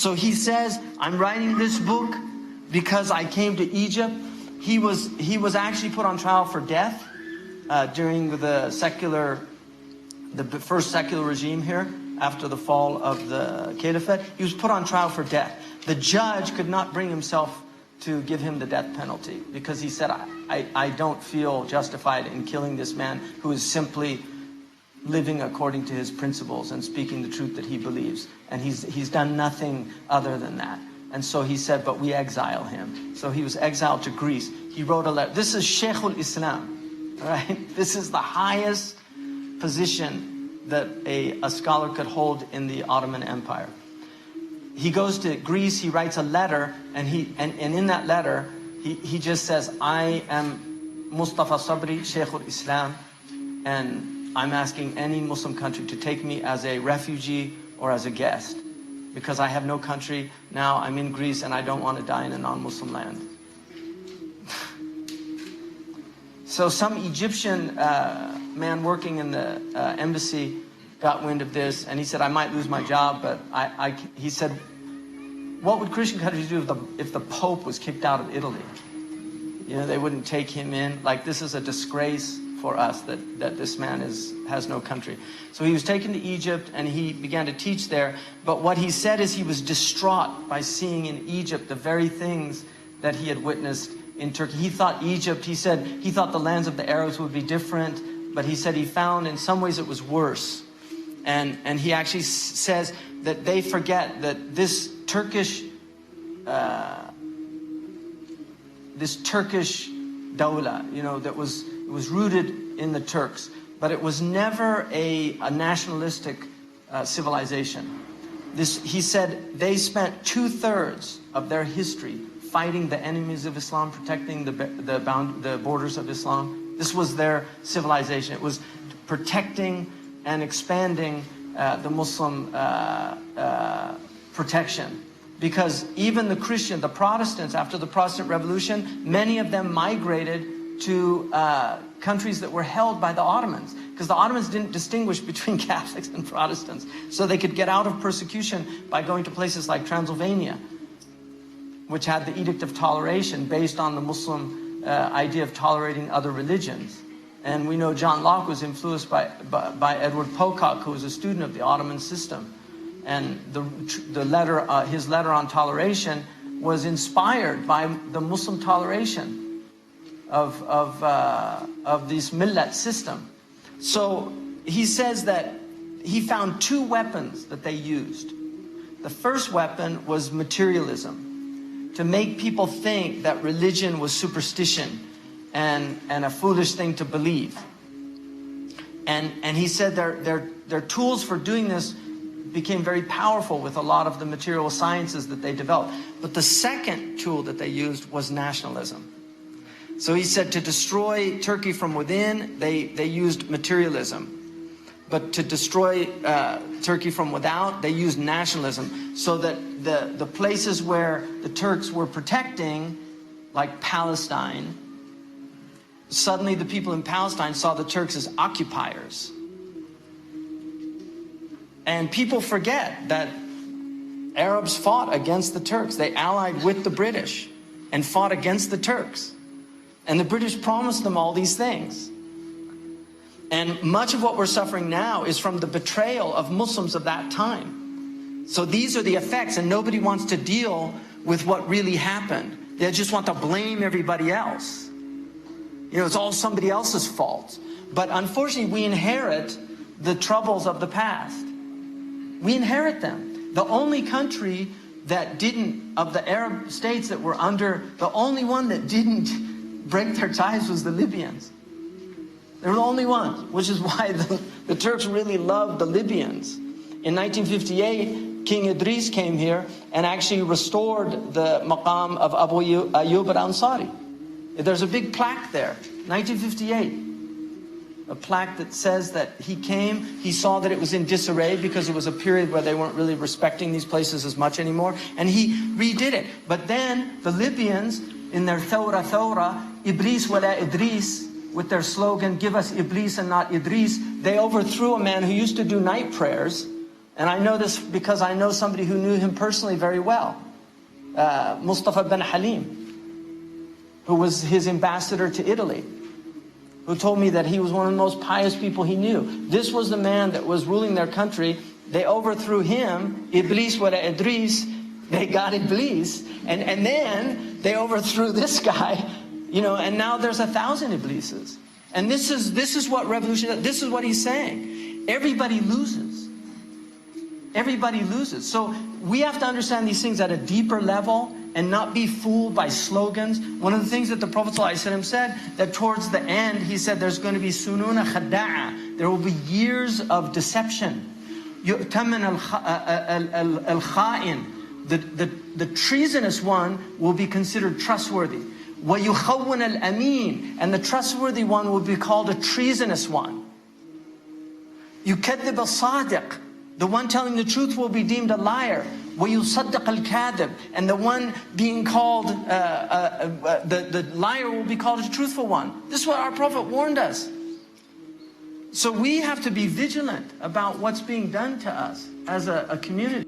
So he says, I'm writing this book because I came to Egypt. He was actually put on trial for death during the first secular regime here after the fall of the caliphate. He was put on trial for death. The judge could not bring himself to give him the death penalty because he said, I don't feel justified in killing this man who is simply living according to his principles and speaking the truth that he believes. And he's done nothing other than that. And so he said, but we exile him. So he was exiled to Greece. He wrote a letter. This is Shaykh al-Islam, right? This is the highest position that a scholar could hold in the Ottoman Empire. He goes to Greece, he writes a letter, and in that letter, he just says, I am Mustafa Sabri, Shaykh al-Islam, and I'm asking any Muslim country to take me as a refugee or as a guest, because I have no country. Now I'm in Greece and I don't want to die in a non-Muslim land. So some Egyptian man working in the embassy got wind of this, and he said, I might lose my job, but he said, what would Christian countries do if the Pope was kicked out of Italy? You know, they wouldn't take him in. Like, this is a disgrace for us that this man has no country. So he was taken to Egypt and he began to teach there. But what he said is he was distraught by seeing in Egypt the very things that he had witnessed in Turkey. He thought Egypt, he said, he thought the lands of the Arabs would be different, but he said he found in some ways it was worse. And he actually says that they forget that this Turkish dawla, you know, that was rooted in the Turks, but it was never a nationalistic civilization. He said they spent 2/3 of their history fighting the enemies of Islam, protecting the borders of Islam. This was their civilization. It was protecting and expanding the Muslim protection. Because even the Protestants, after the Protestant Revolution, many of them migrated to countries that were held by the Ottomans, because the Ottomans didn't distinguish between Catholics and Protestants. So they could get out of persecution by going to places like Transylvania, which had the Edict of Toleration based on the Muslim idea of tolerating other religions. And we know John Locke was influenced by Edward Pocock, who was a student of the Ottoman system. And his letter on toleration was inspired by the Muslim toleration of this millet system. So he says that he found 2 weapons that they used. The first weapon was materialism, to make people think that religion was superstition and a foolish thing to believe. And he said their tools for doing this became very powerful with a lot of the material sciences that they developed. But the second tool that they used was nationalism. So he said to destroy Turkey from within, they used materialism. But to destroy Turkey from without, they used nationalism. So that the places where the Turks were protecting, like Palestine, suddenly the people in Palestine saw the Turks as occupiers. And people forget that Arabs fought against the Turks. They allied with the British and fought against the Turks. And the British promised them all these things. And much of what we're suffering now is from the betrayal of Muslims of that time. So these are the effects, and nobody wants to deal with what really happened. They just want to blame everybody else. You know, it's all somebody else's fault. But unfortunately, we inherit the troubles of the past. We inherit them. The only country that didn't, of the Arab states that were under, the only one that didn't break their ties was the Libyans. They were the only ones, which is why the Turks really loved the Libyans. In 1958, King Idris came here and actually restored the maqam of Abu Ayyub al-Ansari. There's a big plaque there, 1958. A plaque that says that he came, he saw that it was in disarray because it was a period where they weren't really respecting these places as much anymore, and he redid it. But then the Libyans, in their Thawra Thawra, Iblis wala Idris, with their slogan, give us Iblis and not Idris, they overthrew a man who used to do night prayers And I know this because I know somebody who knew him personally very well, Mustafa bin Halim, who was his ambassador to Italy, who told me that he was one of the most pious people he knew. This was the man that was ruling their country. They overthrew him, Iblis wala Idris, they got Iblis, and then they overthrew this guy, you know, and now there's 1,000 Iblises. And this is what revolution is. This is what he's saying. Everybody loses. Everybody loses. So we have to understand these things at a deeper level and not be fooled by slogans. One of the things that the Prophet ﷺ said, that towards the end, he said there's going to be sununa khada'a. There will be years of deception. Yu'taman al-kha'in. The treasonous one will be considered trustworthy. وَيُخَوَّنَ الْأَمِينَ. And the trustworthy one will be called a treasonous one. يُكَذِّبَ الصَّادِقِ. The one telling the truth will be deemed a liar. وَيُصَدَّقَ الْكَاذِبِ. And the one being called, the liar will be called a truthful one. This is what our Prophet warned us. So we have to be vigilant about what's being done to us as a community.